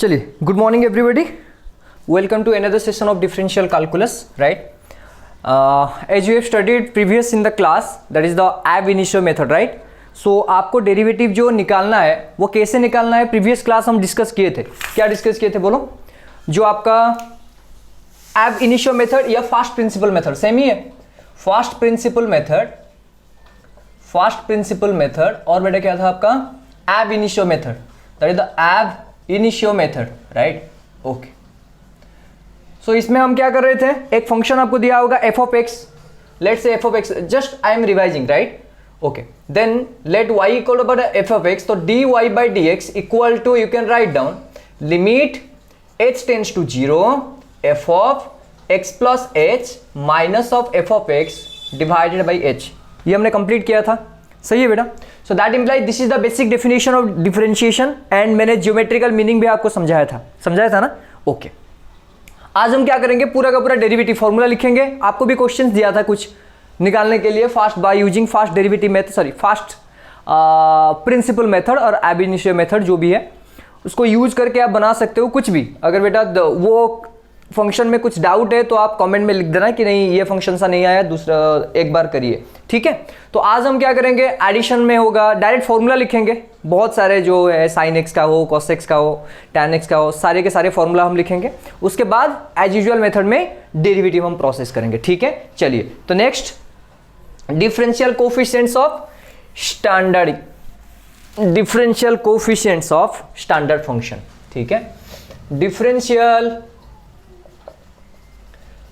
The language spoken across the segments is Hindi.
चलिए, good morning everybody, welcome to another session of differential calculus, right? As you have studied previous in the class, that is the ab initio method, right? So आपको डेरिवेटिव जो निकालना है वो कैसे निकालना है, प्रीवियस क्लास हम डिस्कस किए थे। क्या डिस्कस किए थे बोलो? जो आपका ab initio मेथड या फास्ट प्रिंसिपल मेथड सेम ही है। फास्ट प्रिंसिपल मेथड और बेटा क्या था आपका ab initio method, that is the ab initio method, right? Okay, so इसमें हम क्या कर रहे थे, एक फंक्शन आपको दिया होगा f of x, let's say f of x, just I am revising, right? Okay, then let y equal to f of x, तो dy by dx equal to, you can write down limit h tends to 0 f of x plus h minus of f of x divided by h। ये हमने कंप्लीट किया था, सही है बेटा? So that implies this is the basic definition of differentiation and मैंने ज्योमेट्रिकल मीनिंग भी आपको समझाया था ना? ओके, आज हम क्या करेंगे, पूरा का पूरा डेरिवेटिव फॉर्मूला लिखेंगे। आपको भी क्वेश्चंस दिया था कुछ निकालने के लिए, fast by using fast derivative method, sorry fast principle method और ab initio मेथड जो भी है उसको यूज करके आप बना सकते हो कुछ भी। अगर बेटा वो फंक्शन में कुछ डाउट है तो आप कमेंट में लिख देना कि नहीं ये फंक्शन सा नहीं आया, दूसरा एक बार करिए, ठीक है? तो आज हम क्या करेंगे, एडिशन में होगा, डायरेक्ट फॉर्मूला लिखेंगे, बहुत सारे जो है साइन एक्स का हो, कॉस एक्स का हो, टैन एक्स का हो, सारे के सारे फॉर्मूला हम लिखेंगे। उसके बाद एज यूजुअल मेथड में डेरिवेटिव हम प्रोसेस करेंगे, ठीक है? चलिए, तो next differential coefficients of standard, differential coefficients of standard function, ठीक है? Differential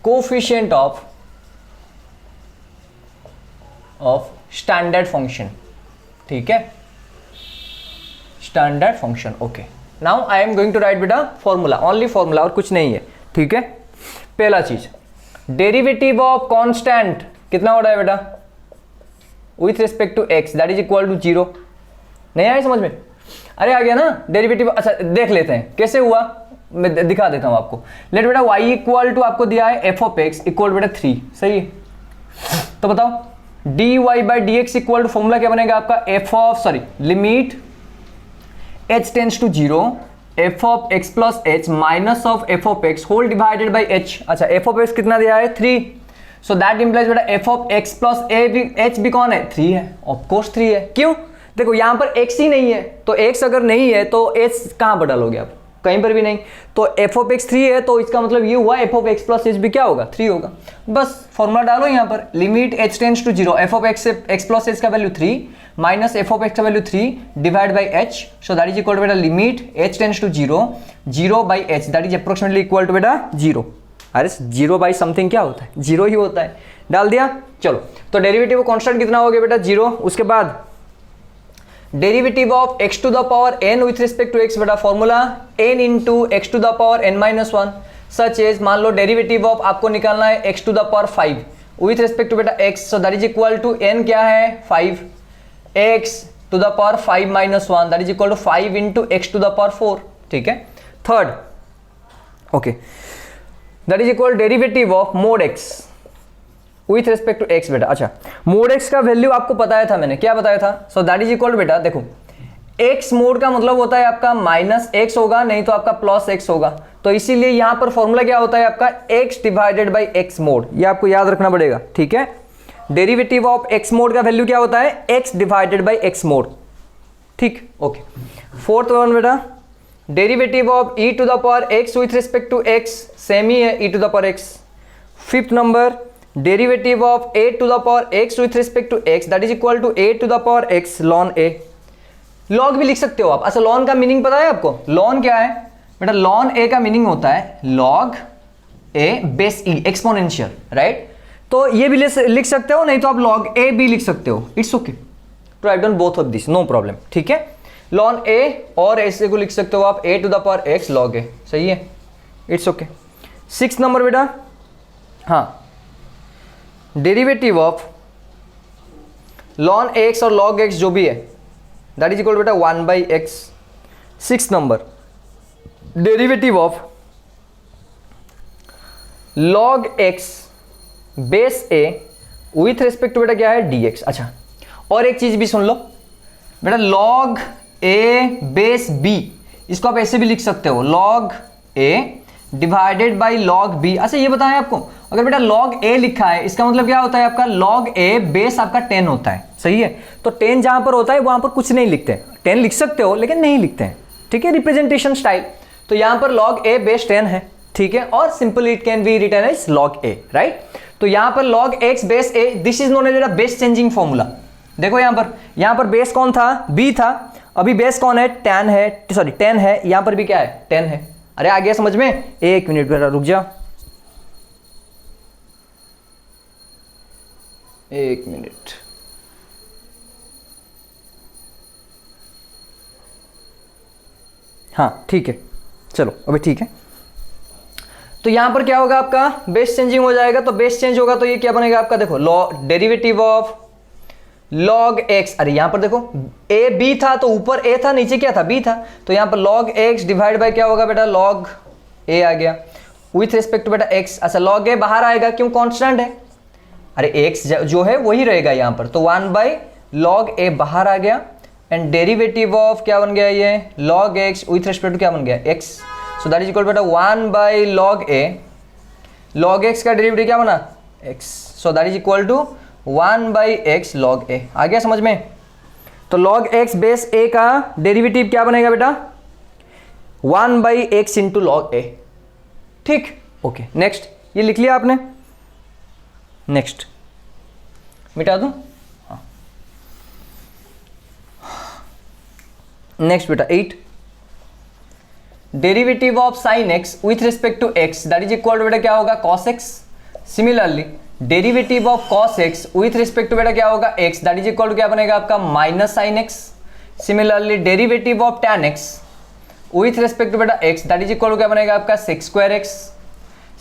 coefficient of standard function, ठीक है? Standard function, okay. Now I am going to write बेटा फॉर्मूला, ओनली फॉर्मूला और कुछ नहीं है, ठीक है? पहला चीज, डेरिवेटिव ऑफ कांस्टेंट कितना हो रहा है बेटा with respect to x, that is equal to 0। नहीं आया समझ में? अरे आ गया ना डेरिवेटिव। अच्छा देख लेते हैं कैसे हुआ, मैं दिखा देता हूं आपको। लेट बेटा y इक्वल टू आपको दिया है f of x इक्वल बेटा 3, सही है? तो बताओ dy by dx equal to formula क्या बनेगा आपका, limit h tends to 0 f of x plus h minus of f of x whole divided by h। अच्छा f of x कितना दिया है 3, सो दैट इंप्लाइज बेटा f of x plus h भी कौन है 3 है, ऑफ कोर्स 3 है। क्यों? देखो यहां पर x ही नहीं है, तो x अगर नहीं है तो h कहां पर डालोगे आप, कहीं पर भी नहीं। तो f of x 3 है तो इसका मतलब ये हुआ f of x plus h भी क्या होगा 3 होगा। बस फॉर्मूला डालो यहाँ पर, limit h tends to 0 f of x से x प्लस h का value 3 minus f of x का value 3 divide by h, so that is equal to बेटा limit h tends to 0 by h, that is approximately equal to बेटा 0। अरे 0 बाई समथिंग क्या होता है, 0 ही होता है, डाल दिया। चलो तो डेरिवेटिव कांस्टेंट कितना हो गया बेटा 0। उसके बाद derivative of x to the power n with respect to x, बेटा formula n into x to the power n minus 1, such as मान लो डेरिवेटिव ऑफ आपको निकालना है x to the power 5 with respect to बेटा x, so that is equal to n क्या है 5 x to the power 5 minus 1, that is equal to 5 into x to the power 4, ठीक है? Third, okay, that is equal derivative of mod x with respect to x बेटा। अच्छा मोड x का वैल्यू आपको बताया था मैंने, क्या बताया था? सो दैट इज इक्वल बेटा, देखो x मोड का मतलब होता है आपका माइनस x होगा, नहीं तो आपका प्लस x होगा, तो इसीलिए यहां पर फॉर्मूला क्या होता है आपका x divided by x mod, ये आपको याद रखना पड़ेगा, ठीक है? डेरिवेटिव ऑफ x मोड का वैल्यू क्या होता है x divided by x mod, ठीक? ओके, फोर्थ वन बेटा derivative of e to the power x with respect to x, same ही है e to the power x। Fifth number derivative of a to the power x with respect to x, that is equal to a to the power x ln a। log भी लिख सकते हो आप। अच्छा ln का मीनिंग पता है आपको? ln क्या है बेटा? ln a का मीनिंग होता है log a base e, exponential, right? तो ये भी लिख सकते हो, नहीं तो आप log a भी लिख सकते हो, it's okay to write down both of this, no problem, ठीक है? ln a और ऐसे को लिख सकते हो आप a to the power x log a, सही है, इट्स ओके। 6 नंबर बेटा, हाँ, डेरिवेटिव ऑफ ln x और log x जो भी है दैट इज इक्वल बेटा 1 by X. 6 number derivative of log x base a with respect to बेटा क्या है dx। अच्छा और एक चीज भी सुन लो बेटा, log a बेस b इसको आप ऐसे भी लिख सकते हो, log a divided by log b। अच्छा ये बताएं आपको, अगर बेटा log a लिखा है इसका मतलब क्या होता है आपका, log a बेस आपका 10 होता है, सही है। तो 10 जहां पर होता है वहां पर कुछ नहीं लिखते हैं, 10 लिख सकते हो लेकिन नहीं लिखते हैं, ठीक है, रिप्रेजेंटेशन स्टाइल। तो यहां पर log a बेस 10 है, ठीक है, और simply it can be written as log a, right. तो यहां पर log x base a, this is known as base changing formula. देखो यहां पर बेस कौन था, b था, अभी बेस कौन है, 10 है, सॉरी 10 है, यहां पर भी क्या है 10 है। अरे आ गया समझ में, एक मिनट बेटा रुक जा, एक मिनट। हाँ ठीक है, चलो अभी ठीक है। तो यहां पर क्या होगा आपका, बेस चेंजिंग हो जाएगा, तो बेस चेंज होगा तो ये क्या बनेगा आपका, देखो डेरिवेटिव ऑफ log x, अरे यहां पर देखो a b था तो ऊपर a था, नीचे क्या था b था, तो यहां पर log x डिवाइड बाय क्या होगा बेटा, log a आ गया विथ रिस्पेक्ट टू बेटा x। अच्छा log a बाहर आएगा, क्यों, कांस्टेंट है, अरे x जो है वही रहेगा यहां पर, तो 1 बाई log a बाहर आ गया, एंड डेरिवेटिव ऑफ क्या बन गया ये, log x with respect to क्या बन गया x, so that is equal बेटा 1 by log a, log x का डेरिवेटिव क्या बना x, so that is equal to 1 by X log a। आ गया समझ में। तो log x बेस a का डेरिवेटिव क्या बनेगा बेटा, 1 by X into log a, ठीक, ओके। नेक्स्ट ये लिख लिया आपने, नेक्स्ट मिटा दूं, हाँ। नेक्स्ट बेटा 8, derivative of sine x with respect to x that is equal to बेटा क्या होगा, cos x। Similarly derivative of cos x with respect to बेटा क्या होगा x that is equal to क्या बनेगा आपका, minus sine x। Similarly derivative of tan x with respect to बेटा x that is equal to क्या बनेगा आपका, sec स्क्वायर x।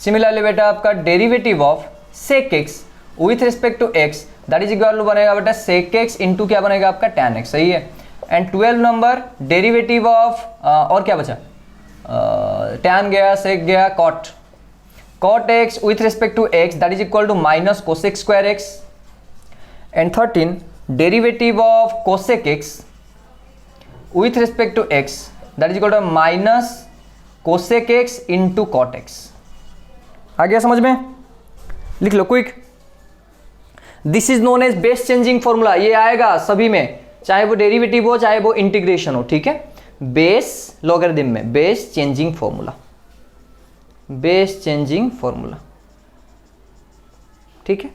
सिमिलरली बेटा आपका derivative of sec x with respect to x that is equal to बनेगा बेटा sec x इंटू क्या बनेगा आपका tan x, सही है। एंड 12 नंबर डेरिवेटिव ऑफ और क्या बचा, tan गया, sec गया, cot x with respect to x that is equal to minus cosec square x, and 13 derivative of cosec x with respect to x that is equal to minus cosec x into cot x। आ गया समझ में, लिख लो quick. This is known as base changing formula, ये आएगा सभी में, चाहे वो डेरिवेटिव हो चाहे वो इंटीग्रेशन हो, ठीक है। बेस लॉगरिथम में base changing formula, base changing formula, ठीक है,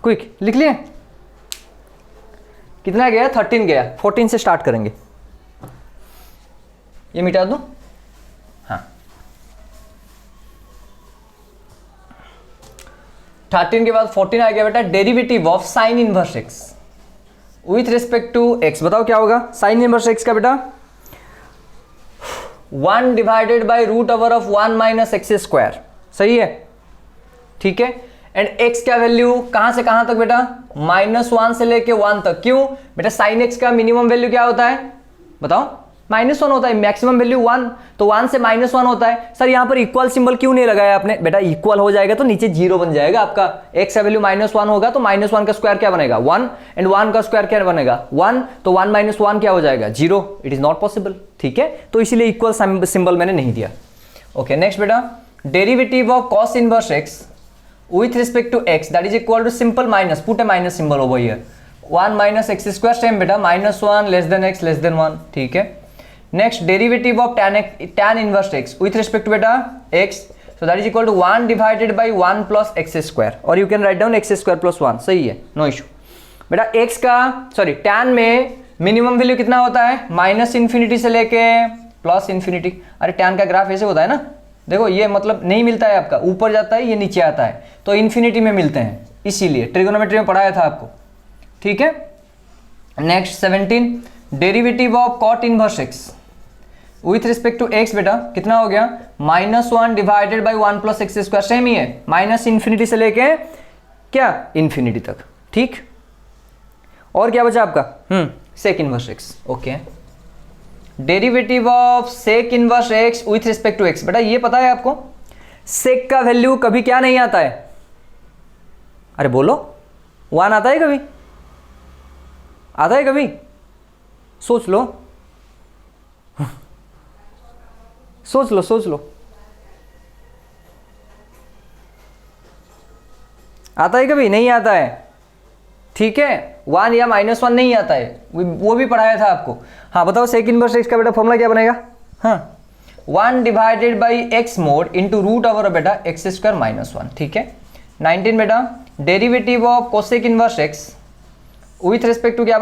क्विक लिख लिए। कितना गया, 13 गया, 14 से स्टार्ट करेंगे। ये मिटा दूं, हाँ 13 के बाद 14 आ गया बेटा, derivative of sine inverse X with respect to x. बताओ क्या होगा साइन इनवर्स एक्स का बेटा, 1 divided by root over of 1 minus x square, सही है, ठीक है। एंड x का वैल्यू कहां से कहां तक बेटा, -1 से लेके 1 तक। क्यों बेटा, साइन x का मिनिमम वैल्यू क्या होता है बताओ, -1 होता है, मैक्सिमम वैल्यू 1, तो 1 से -1 होता है। सर यहां पर इक्वल सिंबल क्यों नहीं लगाया आपने, बेटा इक्वल हो जाएगा तो नीचे 0 बन जाएगा आपका, x का वैल्यू -1 होगा तो -1 का स्क्वायर क्या बनेगा 1, एंड 1 का स्क्वायर क्या बनेगा 1, तो 1 - 1 क्या हो जाएगा 0, इट इज नॉट पॉसिबल, ठीक है। तो इसीलिए इक्वल सिंबल मैंने नहीं दिया। ओके नेक्स्ट बेटा, derivative of cos inverse x with respect to x that is equal to simple minus, put a minus symbol over here, 1 minus x square, same बेटा, -1 less than x less than 1, ठीक है। Next derivative of tan inverse x with respect to बेटा x, so that is equal to 1 divided by 1 plus x square, और you can write down x square plus 1, सही है, नो इशू। बेटा x का सॉरी tan में मिनिमम वैल्यू कितना होता है, -∞ से लेके +∞। अरे tan का ग्राफ ऐसे होता है ना, देखो ये मतलब नहीं मिलता है आपका, ऊपर जाता है ये नीचे आता है, तो इन्फिनिटी में मिलते हैं, इसीलिए ट्रिगोनोमेट्री में पढ़ाया था आपको, ठीक है। Next 17 derivative of cot inverse x with respect to x बेटा कितना हो गया, -1 divided by 1 plus x square, same ही है, -∞ से लेके क्या इन्फिनिटी तक, ठीक। और क्या बचा आपका सेक इनवर्स x, ओके। Derivative of sec inverse x with respect to x, बेटा ये पता है आपको सेक का वैल्यू कभी क्या नहीं आता है, अरे बोलो 1 आता है कभी, आता है कभी, सोच लो, सोच लो, सोच लो। आता है कभी? नहीं आता है, ठीक है। 1 या -1 नहीं आता है, वो भी पढ़ाया था आपको। हाँ बताओ, सेक इनवर्स एक्स का बेटा फॉर्मूला क्या बनेगा? हाँ 1 divided by X mod into root over बेटा एक्स स्क्वायर -1, ठीक है। 19 बेटा derivative of cosec inverse X with respect to क्या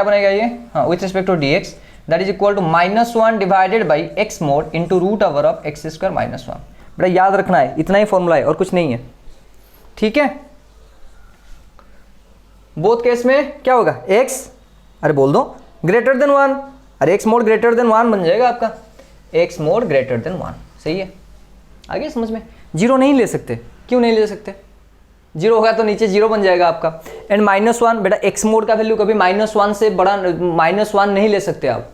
बनेगा ये? हाँ with respect to D X that is equal to -1 divided by X mod into root over of x square -1। बेटा याद रखना है, इतना ही फॉर्मूला है और कुछ नहीं है, ठीक है। बोथ केस में क्या होगा? x, अरे बोल दो, ग्रेटर देन 1, अरे x मोड ग्रेटर देन 1 बन जाएगा आपका, x मोड ग्रेटर देन 1, सही है। आगे समझ में? जीरो नहीं ले सकते, क्यों नहीं ले सकते? जीरो होगा तो नीचे जीरो बन जाएगा आपका। एंड -1 बेटा x मोड का वैल्यू कभी -1 से बड़ा -1 नहीं ले सकते आप।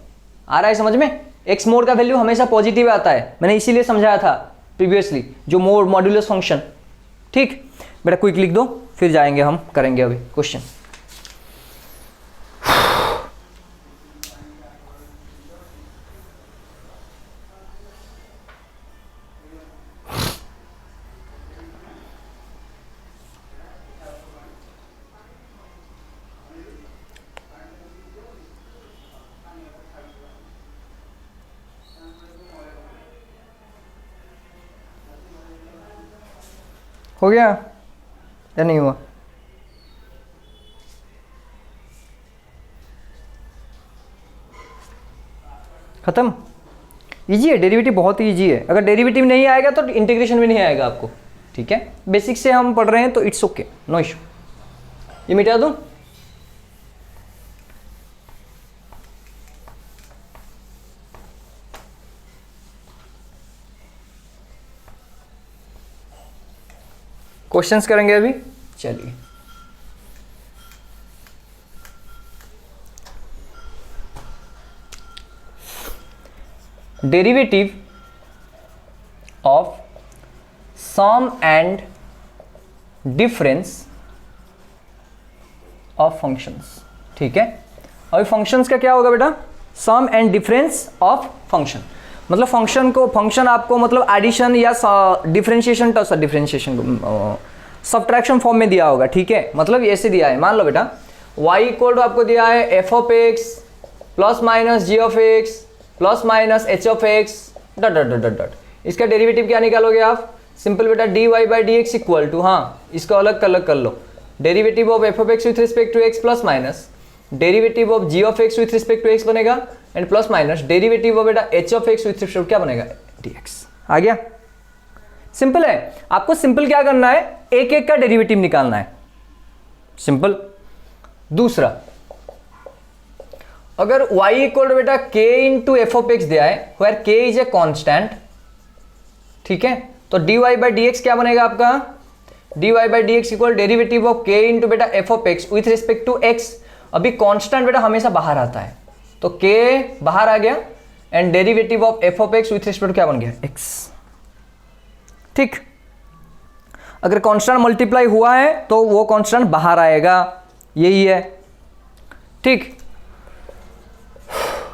आ रहा है समझ में? x मोड का वैल्यू हमेशा पॉजिटिव आता है, मैंने इसीलिए समझाया था प्रीवियसली, जो मोड मॉड्यूलस फंक्शन, ठीक। बेटा क्विक लिख दो, फिर जाएंगे हम करेंगे अभी क्वेश्चन। हो गया या नहीं हुआ? खत्म? इजी है, डेरिवेटिव बहुत ही इजी है। अगर डेरिवेटिव नहीं आएगा तो इंटीग्रेशन भी नहीं आएगा आपको, ठीक है। बेसिक से हम पढ़ रहे हैं तो इट्स ओके, नो इशू। ये मिटा दूं? क्वेश्चंस करेंगे अभी, चलिए। Derivative of sum and difference of functions, ठीक है। अभी फंक्शंस का क्या होगा बेटा? Sum and difference of function, मतलब फंक्शन आपको मतलब एडिशन या डिफरेंशिएशन सब्ट्रैक्शन फॉर्म में दिया होगा, ठीक है। मतलब ऐसे दिया है, मान लो बेटा y इक्वल टू आपको दिया है f of x plus minus g of x plus minus h of x dot dot dot dot. इसका डेरिवेटिव क्या निकालोगे आप? सिंपल बेटा d y by D x equal to, हाँ इसको अलग कर लो, derivative of F of x with respect to x plus minus derivative of g of x with respect to x बनेगा and plus minus derivative of बेटा h of x with respect क्या बनेगा? D x. आ गया? सिंपल है। आपको सिंपल क्या करना है? एक एक का डेरिवेटिव निकालना है, सिंपल। दूसरा, अगर y इक्वल टू बेटा k into F of X दिया है, where k is a constant, ठीक है, तो dy बाई डी एक्स क्या बनेगा आपका? dy by D x equal derivative of k into बेटा f of x with respect to x। अभी कॉन्स्टेंट बेटा हमेशा बाहर आता है, तो k बाहर आ गया and derivative of F of x with respect to क्या बन गया? x, ठीक। अगर कांस्टेंट मल्टीप्लाई हुआ है तो वो कांस्टेंट बाहर आएगा, यही है, ठीक।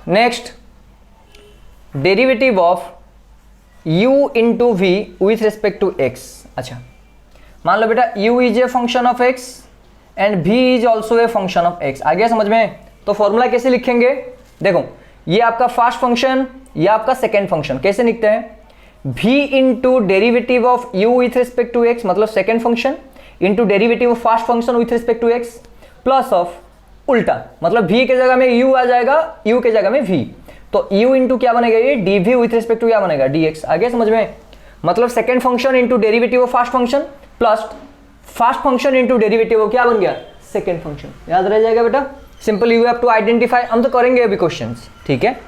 Next, derivative of u into V with respect to x। अच्छा, मान लो बेटा u is a function of x and v is also a function of x। आ गया समझ में? तो फॉर्मूला कैसे लिखेंगे? देखो, ये आपका फर्स्ट फंक्शन, ये आपका सेकेंड फंक्शन, कैसे लिखते हैं? v into derivative of u with respect to x, मतलब second function, into derivative of first function with respect to x, plus of उल्टा, मतलब v के जगह में u आ जाएगा, u के जगह में v, तो u इंटू क्या बनेगा? ये dv विथ रिस्पेक्ट टू क्या बनेगा? dx। आ गया समझ में? मतलब second function into derivative of first function plus first function into derivative of क्या बन गया? Second function. याद रह जाएगा बेटा? Simple, you have to identify. हम तो करेंगे अभी क्वेश्चंस, ठीक है।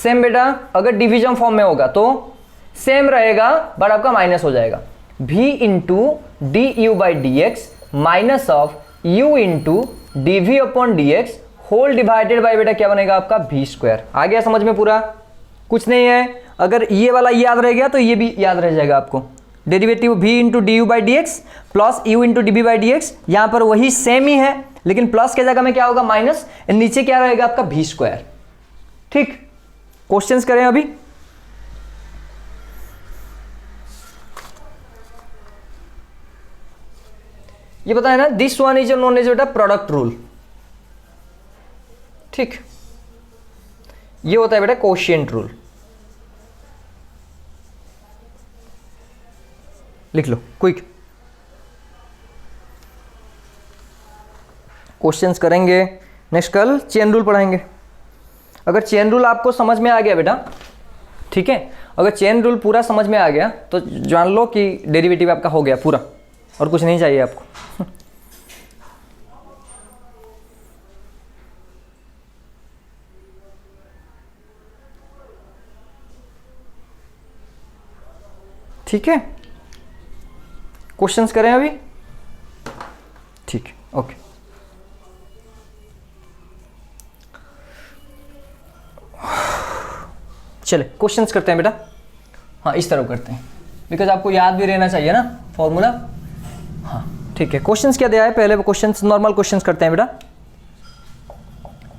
सेम बेटा, अगर डिविजन फॉर्म में होगा तो सेम रहेगा बट आपका माइनस हो जाएगा, v into D U by D X minus of u into D V upon D X whole divided by बेटा क्या बनेगा आपका? v square. आ गया समझ में? पूरा कुछ नहीं है। अगर ये वाला याद रह गया तो ये भी याद रह जाएगा आपको। Derivative v into D U by D x plus U into D V by D X, यहां पर वही सेम ही है, लेकिन प्लस के जगह में क्या होगा माइनस, नीचे क्या रहेगा आपका भी स्क्वायर। ठीक, क्वेश्चंस करें अभी। ये बताया ना, this one is known as बेटा प्रोडक्ट रूल। ठीक, ये होता है बेटा कोशिएंट रूल। लिख लो क्विक, क्वेश्चंस करेंगे। नेक्स्ट कल चेन रूल पढ़ाएंगे। अगर चेन रूल आपको समझ में आ गया बेटा, ठीक है, अगर चेन रूल पूरा समझ में आ गया तो जान लो कि डेरिवेटिव आपका हो गया पूरा, और कुछ नहीं चाहिए आपको। ठीक है, क्वेश्चंस करें अभी। ठीक है, ओके। चले क्वेश्चंस करते हैं बेटा। हाँ, इस तरह करते हैं, बिकॉज आपको याद भी रहना चाहिए ना फॉर्मूला। हाँ ठीक है, क्वेश्चंस क्या दिया है, पहले क्वेश्चंस नॉर्मल क्वेश्चंस करते हैं बेटा।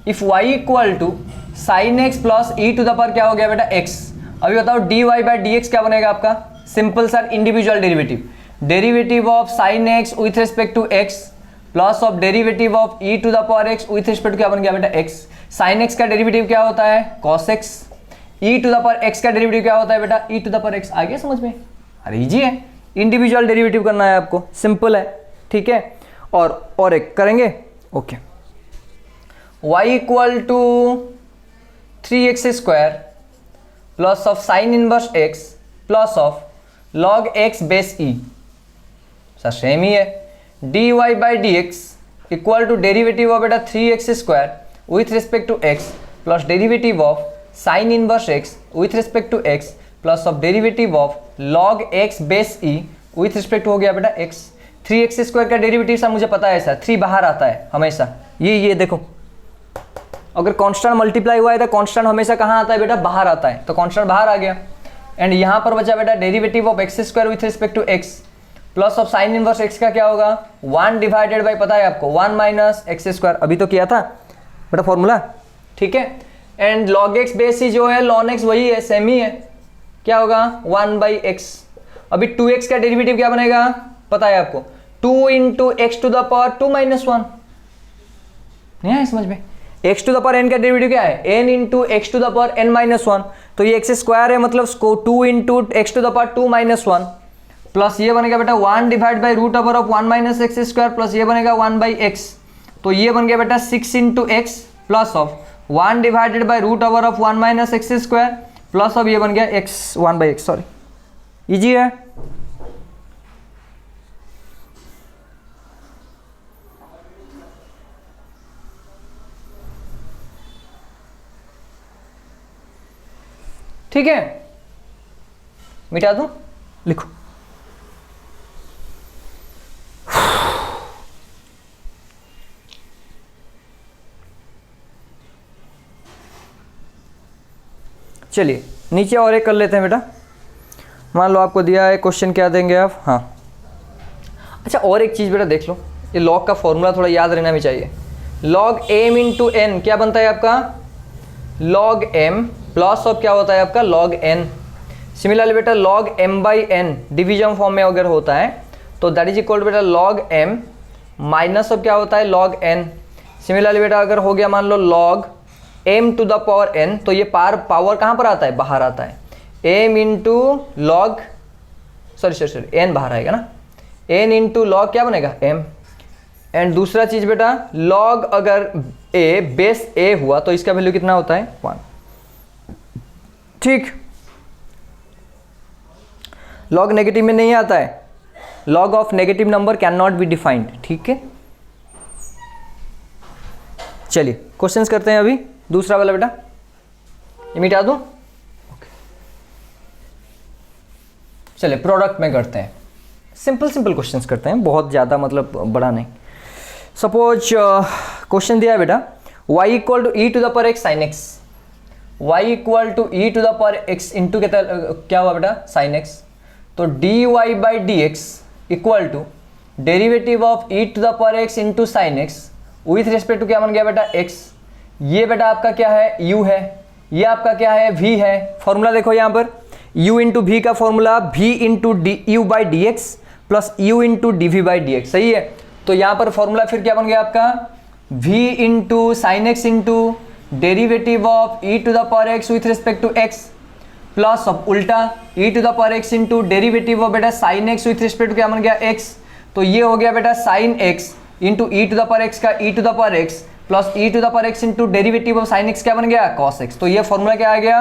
इफ y इक्वल टू sine X plus E to the power क्या हो गया बेटा x। अभी बताओ dy बाई डी एक्स क्या बनेगा आपका, simple sir individual derivative, derivative of sine x with respect to x plus of derivative of E to the power x with respect to क्या बन गया बेटा x। साइन एक्स का डेरिवेटिव क्या होता है cos x, E to the power x का डेरिवेटिव क्या होता है बेटा e to the power x। आ गया समझ में, अरे इजी है, इंडिविजुअल डेरिवेटिव करना है आपको, सिंपल है। ठीक है, और एक करेंगे, okay. y equal to 3x square plus of sine inverse x plus of log x base e, sir same ही है। dy by D x equal to derivative of बेटा 3x square with respect to x plus derivative of sine inverse x with respect to x plus of derivative of log x base e with respect हो गया बेटा x। 3x स्क्वायर का डेरिवेटिव सर मुझे पता है सर, 3 बाहर आता है हमेशा, ये देखो, अगर कांस्टेंट मल्टीप्लाई हुआ है तो कांस्टेंट हमेशा कहाँ आता है बेटा, बाहर आता है, तो कांस्टेंट बाहर आ गया। एंड यहाँ पर बचा बेटा derivative of x square with respect to x plus of sine inverse X का क्या होगा 1 डिवाइडेड बाई, पता है आपको 1 माइनस एक्स स्क्वायर, अभी तो किया था बेटा फॉर्मूला। ठीक है, एंड लॉग एक्स बेस ही जो है लॉन एक्स वही है, सेम ही है, क्या होगा 1 बाई एक्स। अभी 2x का डेरिवेटिव क्या बनेगा पता है आपको, 2 into x to the power 2 minus 1। नहीं आया समझ में, x to the power n का डेरिवेटिव क्या है n into x to the power n minus 1, तो ये एक्स स्क्वायर है मतलब 2 into x to the power 2 minus 1 plus ये बनेगा बेटा 1 divide by root over of 1 minus x square plus ये बनेगा 1 बाई एक्स, तो ये बन गया बेटा 6 into X plus of 1 divided by root over of 1 minus x square plus of ये बन गया x 1 by X. Sorry, easy है। ठीक है, मिटा दूं, लिखो। चलिए नीचे और एक कर लेते हैं बेटा। मान लो आपको दिया है क्वेश्चन, क्या देंगे आप, हाँ अच्छा और एक चीज़ बेटा देख लो, ये लॉग का फॉर्मूला थोड़ा याद रहना भी चाहिए। लॉग m इंटू एन क्या बनता है आपका, लॉग m प्लस ऑफ क्या होता है आपका लॉग n। सिमिलरली बेटा log m by n division form में अगर होता है तो दैट इज इक्वल टू बेटा लॉग m माइनस ऑफ क्या होता है लॉग n। सिमिलरली बेटा अगर हो गया मान लो log m to the power n, तो ये पावर कहाँ पर आता है, बाहर आता है, m into log sorry n बाहर आएगा ना, n इंटू लॉग क्या बनेगा m। एंड दूसरा चीज बेटा लॉग अगर a बेस a हुआ तो इसका वैल्यू कितना होता है 1। ठीक, लॉग नेगेटिव में नहीं आता है, log of negative number can not be defined. ठीक है, चलिए क्वेश्चंस करते हैं। अभी दूसरा वाला बेटा ये मिटा दूं, चलिए प्रोडक्ट में करते हैं, सिंपल क्वेश्चंस करते हैं, बहुत ज़्यादा मतलब बड़ा नहीं। सपोज क्वेश्चन दिया है बेटा y equal to e to the power x sine x, y equal to e to the power x into क्या हुआ बेटा साइन एक्स, तो dy by D x equal to derivative of E to the power x into sine x with respect to क्या बन गया बेटा x। ये बेटा आपका क्या है u है, ये आपका क्या है v है। फॉर्मूला देखो यहाँ पर u इंटू v का formula v into u by D x plus u into D v by D x, सही है। तो यहाँ पर फॉर्मूला फिर क्या बन गया आपका v into sine x into derivative of e to the power x with respect to x plus of उल्टा e to the power x into derivative of बेटा sine x with respect to क्या बन गया x। तो ये हो गया बेटा sine x into e to the power x का e to the power x plus e to the power x into derivative of sine x क्या बन गया cos x। तो ये फॉर्मूला क्या आ गया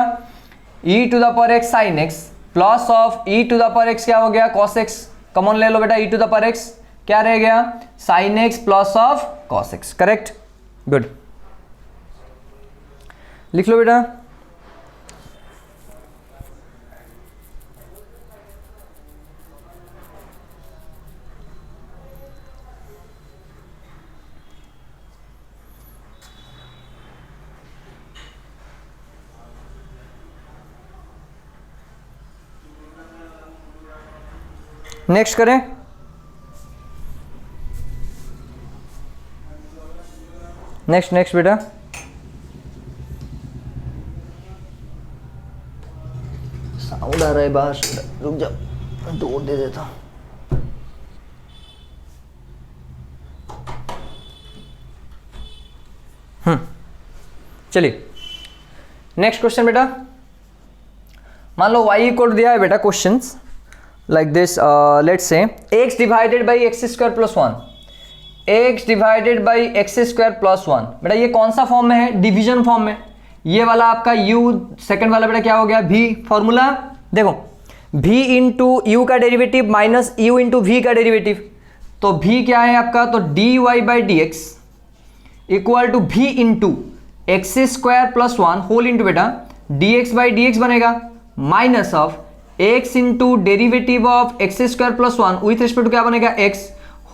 e to the power x sine x plus of e to the power x क्या हो गया cos x। कॉमन ले लो बेटा e to the power x क्या रह गया sine x plus of cos x, correct, good. लिख लो बेटा। नेक्स्ट करें। नेक्स्ट बेटा साउंड आ रहा है बाहर, रुक जाओ दूर दे देता हूं। चलिए नेक्स्ट क्वेश्चन बेटा। मान लो y इक्वल दिया है बेटा questions like this, let's say x divided by x square plus 1, x divided by x square plus 1। बेटा ये कौन सा फॉर्म में है, डिवीजन फॉर्म में। ये वाला आपका u, सेकंड वाला बेटा क्या हो गया v। फॉर्मूला देखो v इंटू यू का derivative minus u into v का डेरिवेटिव। तो v क्या है आपका, तो dy by D x equal to v into x square plus 1 whole into बेटा dx बाई डी एक्स बनेगा minus of x into derivative of x square plus 1 with respect to क्या बनेगा x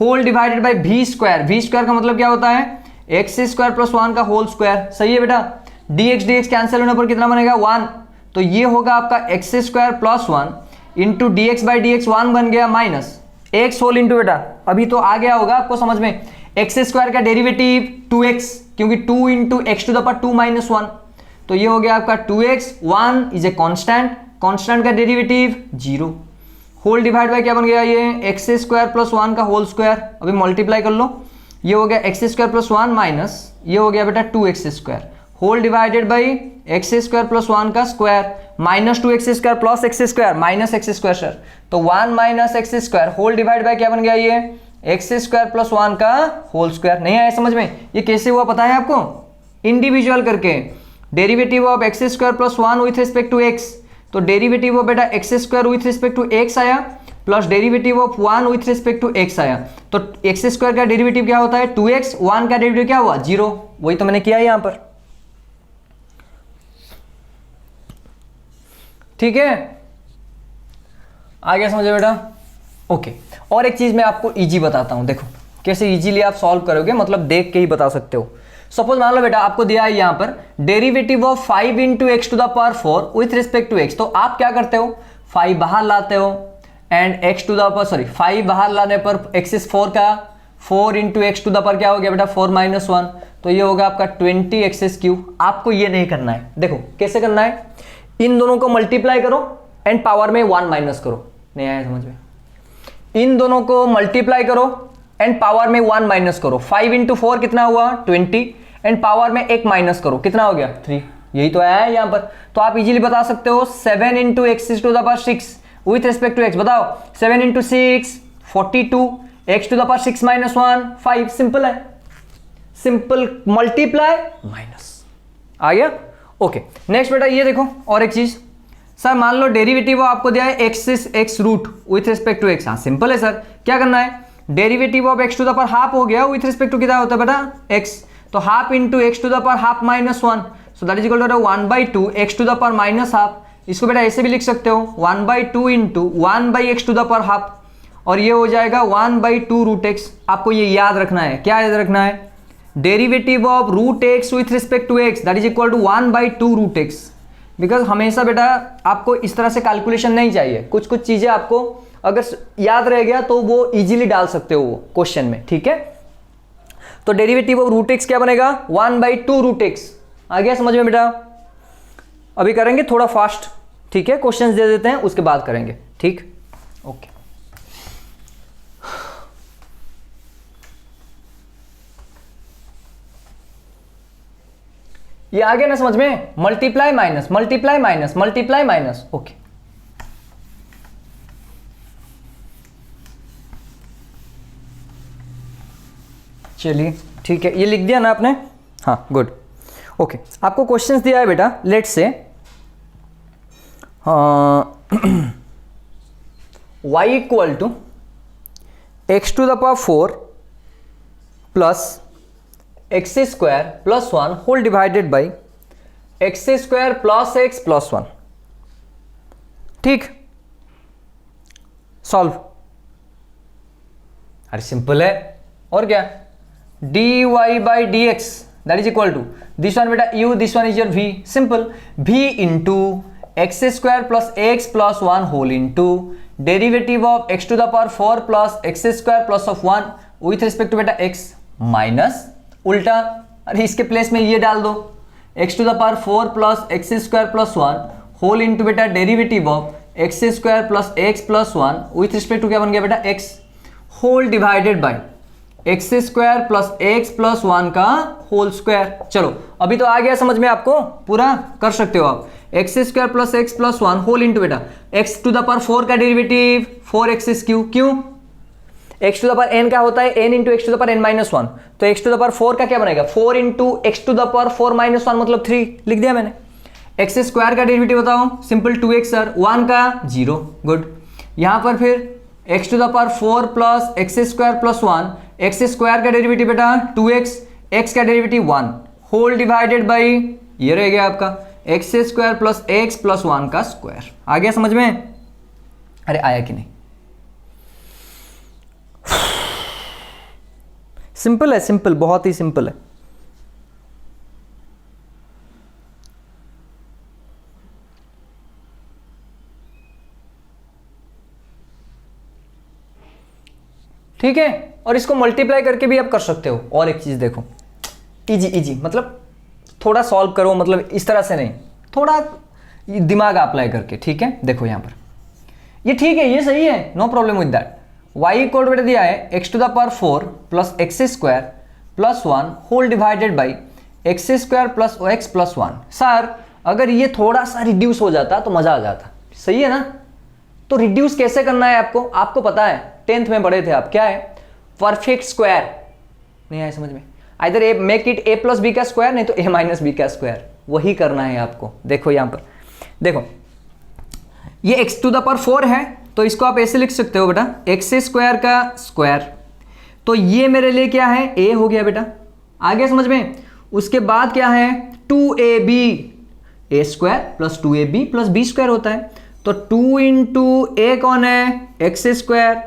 whole divided by v square. v square का मतलब क्या होता है एक्स स्क्वायर प्लस 1 का होल स्क्वायर, सही है बेटा। dx कैंसिल होने पर कितना बनेगा 1। तो ये होगा आपका x square plus 1 into D x by D x 1 बन गया माइनस x होल इंटू बेटा अभी तो आ गया होगा आपको समझ में, एक्स स्क्वायर का डेरिवेटिव 2x क्योंकि 2 into x to the power 2 minus 1। तो ये हो गया आपका 2x, 1 is a constant, constant का डेरिवेटिव 0 होल डिवाइड बाय क्या बन गया ये एक्स स्क्वायर प्लस 1 का होल स्क्वायर। अभी मल्टीप्लाई कर लो, ये हो गया एक्स स्क्वायर प्लस 1 माइनस ये हो गया बेटा 2x square whole divided by x square plus 1 का square minus 2x square plus x square minus x square sir. तो 1 minus x square whole divide by क्या बन गया ये एक्स स्क्वायर प्लस 1 का होल स्क्वायर। नहीं आया समझ में, ये कैसे हुआ पता है आपको, इंडिविजुअल करके derivative of x square plus 1 with respect to x. तो डेरिवेटिव ऑफ बेटा x square with respect to x आया plus derivative of 1 with respect to x आया। तो एक्स स्क्वायर का डेरिवेटिव क्या होता है 2x, 1 का डेरिवेटिव क्या हुआ 0, वही तो मैंने किया है यहां पर, ठीक है। आ गया समझे बेटा, ओके। और एक चीज मैं आपको इजी बताता हूं, देखो कैसे इजीली आप सॉल्व करोगे, मतलब देख के ही बता सकते हो। सपोज मान लो बेटा आपको दिया है यहां पर derivative of 5 into x to the power 4 with respect to x. तो आप क्या करते हो 5 बाहर लाते हो and x to the power 5 बाहर लाने पर एक्स इज 4 का 4 into x to the power क्या हो गया बेटा 4 माइनस 1। तो ये होगा आपका 20 एक्स क्यूब। आपको ये नहीं करना है, देखो कैसे करना है, इन दोनों को मल्टीप्लाई करो एंड पावर में 1 माइनस करो। नहीं आया समझ में, इन दोनों को मल्टीप्लाई करो एंड पावर में 1 माइनस करो। 5 इंटू 4 कितना हुआ 20 एंड पावर में 1 माइनस करो कितना हो गया 3। यही तो आया है यहां पर। तो आप इजीली बता सकते हो 7 into x to the power 6 with respect to x. बताओ 7 into 6 42 x to the power 6 minus 1 5। Simple है, सिंपल मल्टीप्लाई माइनस आ गया। ओके नेक्स्ट बेटा ये देखो और एक चीज, सर मान लो डेरिवेटिव आपको दिया है x root with respect to x. हाँ सिंपल है सर, क्या करना है derivative of x to the power half हो गया विथ रिस्पेक्ट टू कितना होता है बेटा एक्स। तो half into x to the power half minus 1, so that is equal to 1/2 x to the power minus half. इसको बेटा ऐसे भी लिख सकते हो 1/2 into 1/x to the power half, और ये हो जाएगा 1/2 रूट एक्स। आपको ये याद रखना है, क्या याद रखना है derivative of root x with respect to x that is equal to 1/2 root x. Because हमेशा बेटा आपको इस तरह से कैलकुलेशन नहीं चाहिए, कुछ कुछ चीजें आपको अगर याद रह गया तो वो इजीली डाल सकते हो क्वेश्चन में, ठीक है। तो डेरिवेटिव ऑफ रूट एक्स क्या बनेगा 1/2 रूट एक्स। आ गया समझ में बेटा? अभी करेंगे थोड़ा फास्ट, ठीक है, क्वेश्चंस दे देते हैं उसके बाद करेंगे, ठीक, ओके। ये आ गया ना समझ में? Multiply minus multiply minus multiply minus, okay. चलिए ठीक है, ये लिख दिया ना आपने? हाँ गुड, ओके। आपको क्वेश्चंस दिया है बेटा, let's say y equal to x to the power 4 plus x square plus 1 whole divided by x square plus x plus 1, ठीक। सॉल्व। अरे सिंपल है, और क्या? dy by dx that is equal to this one beta u, this one is your v, simple, v into x square plus x plus 1 whole into derivative of x to the power 4 plus x square plus of 1 with respect to beta x minus उल्टा, अरे इसके प्लेस में ये डाल दो, x to the power 4 plus x square plus 1 whole into बेटा derivative of x square plus x plus 1 with respect to क्या बन गया बेटा x whole divided by x square plus x plus 1 का होल स्क्वायर। चलो अभी तो आ गया समझ में, आपको पूरा कर सकते हो आप। X square plus x plus 1 whole into बेटा एक्स टू द पावर 4 का डेरिवेटिव 4x क्यू, क्यों? X to the power n का होता है n into x to the power n minus 1, तो एक्स टू द पावर 4 का क्या बनेगा 4 into x to the power 4 minus 1 मतलब 3, लिख दिया मैंने। एक्स स्क्वायर का डेरिवेटिव बताओ, सिंपल 2x सर, 1 का 0, गुड। यहां पर फिर x to the power 4 plus x square plus 1, x square का डेरिवेटिव बेटा 2x, एक्स का डेरिवेटिव 1 होल डिवाइडेड बाई ये रह गया आपका x square plus x plus 1 का स्क्वायर। आ गया समझ में? अरे आया कि नहीं? सिंपल है, सिंपल, बहुत ही सिंपल है। ठीक है, और इसको मल्टीप्लाई करके भी आप कर सकते हो। और एक चीज देखो, इजी इजी मतलब थोड़ा सॉल्व करो, मतलब इस तरह से नहीं, थोड़ा दिमाग अप्लाई करके, ठीक है। देखो यहां पर ये ठीक है, ये सही है, no problem with that. y equal बेटा दिया है x to the power 4 plus x square plus 1 whole divided by x square plus x plus 1। Sir अगर ये थोड़ा सा रिड्यूस हो जाता तो मजा आ जाता, सही है ना? तो रिड्यूस कैसे करना है आपको, आपको पता है, 10th में पढ़े थे आप, क्या है? Perfect square. नहीं आया समझ में? Either a make it a plus B का स्क्वायर, नहीं तो a माइनस बी का स्क्वायर, वही करना है आपको। देखो यहां पर देखो, ये x टू द पावर 4 है, तो इसको आप ऐसे लिख सकते हो बेटा एक्स स्क्वायर का स्क्वायर, तो ये मेरे लिए क्या है a हो गया बेटा। आ गया समझ में? उसके बाद क्या है 2ab, a square plus 2ab plus b square होता है, तो 2 इंटू ए कौन है एक्स स्क्वायर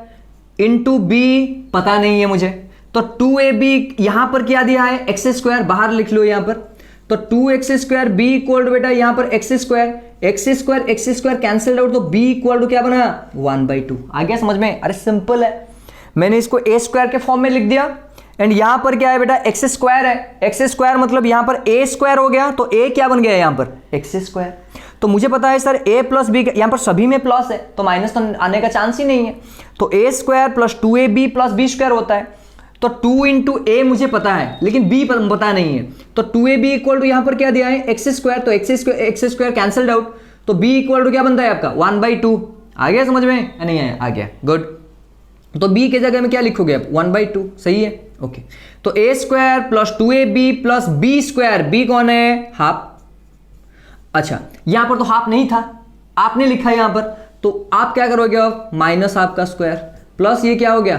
इंटू बी पता नहीं है मुझे, तो 2ab यहां पर क्या दिया है एक्स स्क्वायर, बाहर लिख लो यहां पर, तो 2x square B equal to बेटा यहां पर एक्स स्क्वायर कैंसिल्ड आउट, तो b इक्वल टू क्या बना 1/2। आ गया समझ में? अरे सिंपल है, मैंने इसको a स्क्वायर के फॉर्म में लिख दिया, एंड यहां पर क्या है बेटा एक्स स्क्वायर है, एक्स स्क्वायर मतलब यहां पर a स्क्वायर हो गया, तो a क्या बन गया यहां पर एक्स स्क्वायर। तो मुझे पता है सर a प्लस बी, यहां पर सभी में प्लस है तो माइनस तो आने का चांस ही नहीं है, तो a square plus 2ab plus b square होता है, तो 2 इंटू ए मुझे पता है लेकिन b पता नहीं है, तो 2ab इक्वल टू यहां पर क्या दिया है एक्स स्क्वायर, तो एक्स स्क्वायर कैंसिल्ड आउट, तो b इक्वल टू क्या बनता है आपका 1/2। आ गया समझ में? नहीं आया? आ गया, गुड। तो b के जगह में क्या लिखोगे आप 1/2, सही है, ओके। तो a square plus 2ab plus b square, b कौन है हाफ। अच्छा यहां पर तो हाफ नहीं था, आपने लिखा है यहां पर, तो आप क्या करोगे अब माइनस हाफ का स्क्वायर प्लस ये क्या हो गया,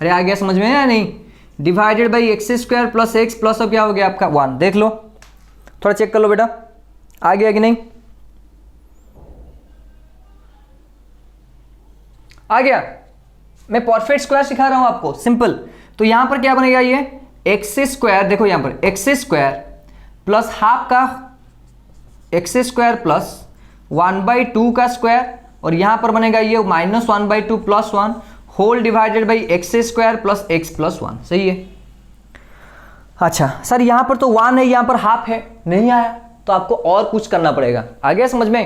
अरे आ गया समझ में या नहीं, divided by x square plus x plus अब क्या हो गया आपका 1। देख लो, थोड़ा चेक कर लो बेटा, आ गया कि नहीं? आ गया। मैं परफेक्ट स्क्वायर सिखा रहा हूं आपको, सिंपल। तो यहां पर क्या बनेगा ये एक्स स्क्वायर, देखो यहां पर एक्स स्क्वायर प्लस हाफ का एक्स स्क्वायर प्लस 1/2 का स्क्वायर, और यहां पर बनेगा ये minus 1/2 plus 1 whole divided by x square plus x plus 1, सही है। अच्छा सर यहाँ पर तो 1 है, यहाँ पर हाफ है, नहीं आया, तो आपको और कुछ करना पड़ेगा। आ गया समझ में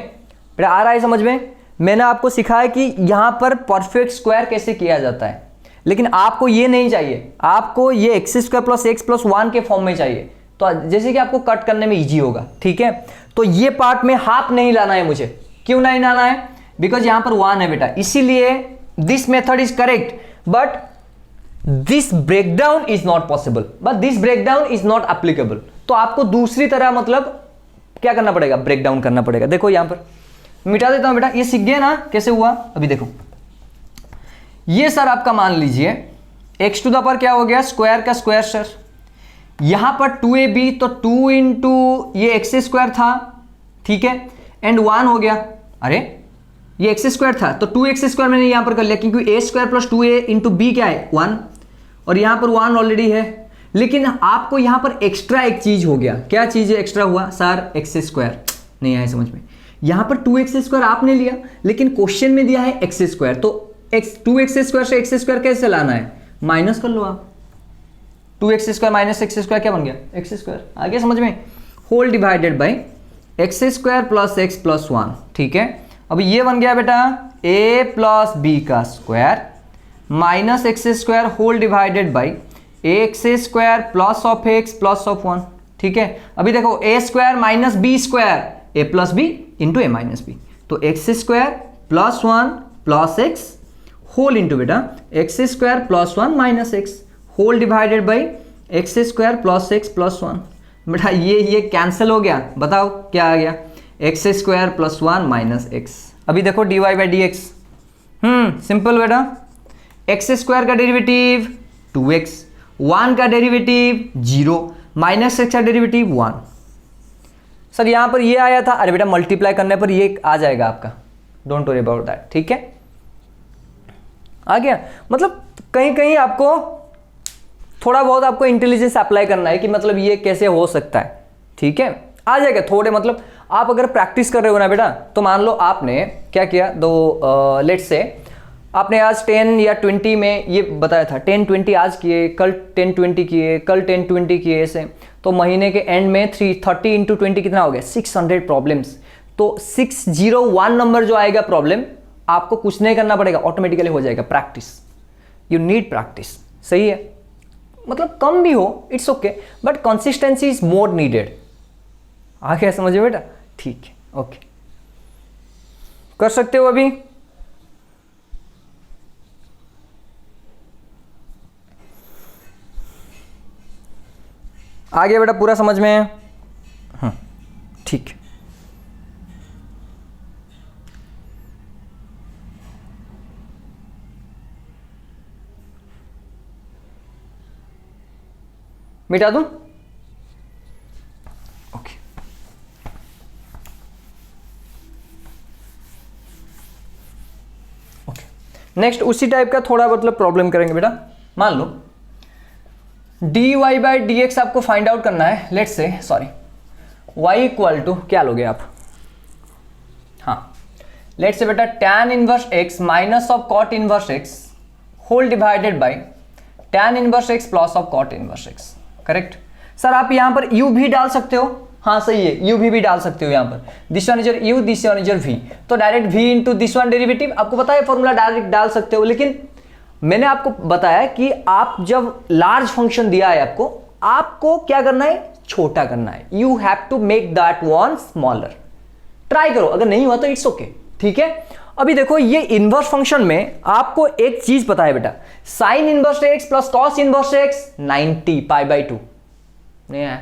बेटा? आ रहा है समझ में? मैंने आपको सिखाया कि यहाँ पर परफेक्ट स्क्वायर कैसे किया जाता है, लेकिन आपको ये नहीं चाहिए, आपको ये X square plus x plus 1 के फॉर्म में चाहिए, तो जैसे कि आपको कट करने में इजी होगा। ठीक है, तो ये पार्ट में हाफ नहीं लाना है मुझे। क्यों नहीं लाना है? बिकॉज यहाँ पर 1 है बेटा, इसीलिए this method is correct, but this breakdown is not possible, but this breakdown is not applicable. तो आपको दूसरी तरह मतलब क्या करना पड़ेगा? ब्रेकडाउन करना पड़ेगा। देखो यहां पर मिटा देता हूं बेटा, ये सीख गए ना कैसे हुआ? अभी देखो, ये सर आपका मान लीजिए एक्स टू द पावर क्या हो गया? स्क्वायर का स्क्वायर सर, यहां पर 2ab, तो 2 इंटू ये एक्स स्क्वायर था, ठीक है, एंड 1 हो गया। अरे ये एक्स स्क्वायर था तो 2x स्क्वायर मैंने यहां पर कर लिया, क्योंकि a square plus 2a into b क्या है? 1, और यहां पर 1 ऑलरेडी है। लेकिन आपको यहां पर एक्स्ट्रा एक चीज हो गया। क्या चीज एक्स्ट्रा हुआ? सर एक्स स्क्वायर नहीं आया समझ में। यहां पर 2x स्क्वायर आपने लिया, लेकिन क्वेश्चन में दिया है एक्स स्क्वायर, तो 2x स्क्वायर से एक्स स्क्वायर कैसे लाना है? माइनस कर लो आप। 2x square minus x square क्या बन गया? X square. आ गया समझ में? Whole divided by x square plus x plus 1, ठीक है। अब ये बन गया बेटा a प्लस बी का square minus x square whole divided by x square plus of x plus of 1, ठीक है। अभी देखो a square minus B square, a plus B into A minus B, तो x square plus 1 plus x whole into बेटा x square plus 1 minus x whole divided by x square plus x plus 1। बेटा ये कैंसिल हो गया, बताओ क्या आ गया? X square plus 1 minus x. अभी देखो dy by D x, simple बेटा। एक्स स्क्वायर का डेरिवेटिव 2x, 1 का डेरिवेटिव 0, माइनस एक्स का डेरिवेटिव 1। सर यहां पर ये आया था, अरे बेटा मल्टीप्लाई करने पर ये आ जाएगा आपका, डोंट वरी अबाउट दैट, ठीक है। आ गया? मतलब कहीं कहीं आपको थोड़ा बहुत आपको इंटेलिजेंस अप्लाई करना है कि मतलब ये कैसे हो सकता है, ठीक है। आ जाएगा थोड़े, मतलब आप अगर प्रैक्टिस कर रहे हो ना बेटा, तो मान लो आपने क्या किया, दो लेट्स से आपने आज 10 या 20 में ये बताया था 10 20 आज किए, कल 10 20 किए, कल 10 20 किए, ऐसे तो महीने के एंड में 30 इंटू 20 कितना हो गया? 600 प्रॉब्लम्स। तो 601 नंबर जो आएगा प्रॉब्लम, आपको कुछ नहीं करना पड़ेगा, ऑटोमेटिकली हो जाएगा। प्रैक्टिस, यू नीड प्रैक्टिस, सही है। मतलब कम भी हो it's okay, but consistency is more needed. आ गया समझ में बेटा? ठीक है, ओके, कर सकते हो अभी। आ गया बेटा पूरा समझ में? ठीक है। मिटा दूं? ओके, नेक्स्ट उसी टाइप का थोड़ा मतलब प्रॉब्लम करेंगे बेटा। मान लो dy बाई डी एक्स आपको फाइंड आउट करना है। Let's say sorry y equal to क्या लोगे आप? हाँ, लेट्स से बेटा tan inverse x minus of cot inverse x whole divided by tan inverse x plus of cot inverse x। Correct sir? आप यहां पर u भी डाल सकते हो, हाँ सही है, u भी डाल सकते हो यहाँ पर। This one is your u, this one is your v, तो direct v into this one derivative. आपको पता है फॉर्मूला डायरेक्ट डाल सकते हो, लेकिन मैंने आपको बताया कि आप जब लार्ज फंक्शन दिया है आपको क्या करना है? छोटा करना है। You have to make that one smaller. Try करो, अगर नहीं हुआ तो इट्स ओके, ठीक है। अभी देखो ये इनवर्स फंक्शन में आपको एक चीज पता है बेटा, sign inverse x plus cos inverse x 90 pi by 2 नहीं आया?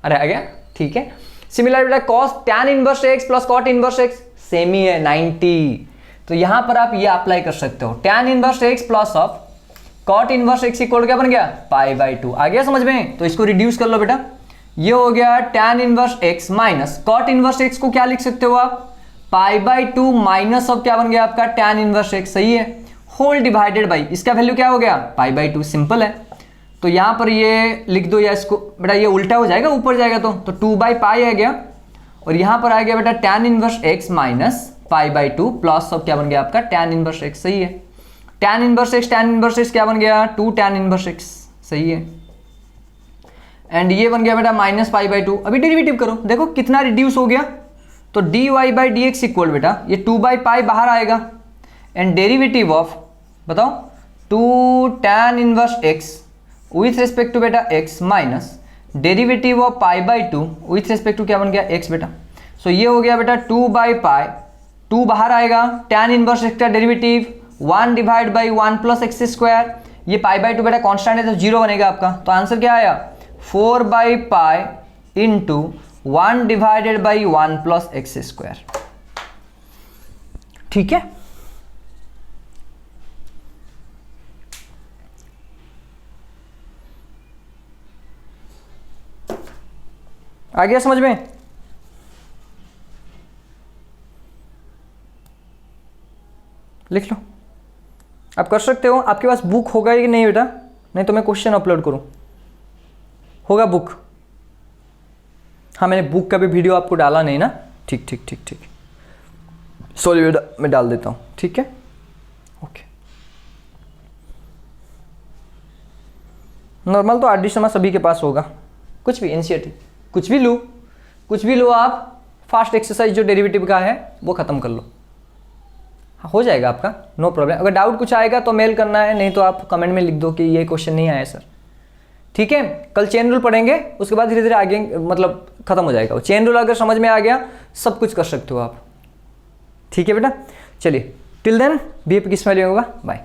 अरे आ गया, ठीक है। सिमिलर बेटा cos tan inverse x plus cot inverse x same ही है 90, तो यहां पर आप ये अप्लाई कर सकते हो। Tan inverse x plus of cot inverse x equal क्या बन गया? Pi by 2। आ गया समझ में? तो इसको रिड्यूस कर लो बेटा, ये हो गया tan inverse x minus cot inverse x को क्या लिख सकते हो आप? पाई बाई 2 माइनस ऑफ क्या बन गया आपका? टैन इनवर्स एक्स, सही है, होल डिवाइडेड बाई इसका वैल्यू क्या हो गया? Pi by 2। सिंपल है, तो यहां पर ये लिख दो, या इसको बेटा ये उल्टा हो जाएगा, ऊपर जाएगा तो 2 बाई पाई आ गया, और यहां पर आ गया बेटा tan inverse x minus pi by 2 plus of क्या बन गया आपका? टैन इनवर्स एक्स, सही है। टैन इनवर्स एक्स क्या बन गया? 2 टैन इनवर्स एक्स, सही है। एंड ये बन गया बेटा -π/2। अभी डेरिवेटिव करो, देखो कितना रिड्यूस हो गया। तो dy/dx इक्वल बेटा ये 2/π बाहर आएगा एंड डेरिवेटिव ऑफ बताओ 2 tan inverse x with respect to बेटा x minus derivative of π/2 with respect to क्या बन गया x बेटा। सो ये हो गया बेटा 2/π, 2 बाहर आएगा, tan इनवर्स x का derivative 1 divide by 1 plus x square, ये π/2 बेटा कॉन्स्टेंट है तो 0 बनेगा आपका। तो आंसर क्या आया 4/π into 1 divided by 1 plus x square. ठीक है, आ गया समझ में? लिख लो, आप कर सकते हो। आपके पास बुक होगा कि नहीं बेटा? नहीं तो मैं क्वेश्चन अपलोड करूं। होगा बुक? हाँ, मैंने बुक का भी वीडियो आपको डाला नहीं ना। ठीक ठीक ठीक ठीक, सॉरी बेटा, मैं डाल देता हूँ। ठीक है, ओके। नॉर्मल तो आरडी शर्मा सभी के पास होगा। कुछ भी एनसीईआरटी कुछ भी लो आप, फास्ट एक्सरसाइज जो डेरिवेटिव का है वो ख़त्म कर लो, हाँ हो जाएगा आपका, नो प्रॉब्लम। अगर डाउट कुछ आएगा तो मेल करना है, नहीं तो आप कमेंट में लिख दो कि ये क्वेश्चन नहीं आया सर। ठीक है, कल चेन रूल पढ़ेंगे, उसके बाद धीरे धीरे आगे मतलब खत्म हो जाएगा। चेन रूल अगर समझ में आ गया सब कुछ कर सकते हो आप। ठीक है बेटा, चलिए टिल देन बीएपी किस वैल्यू होगा, बाय।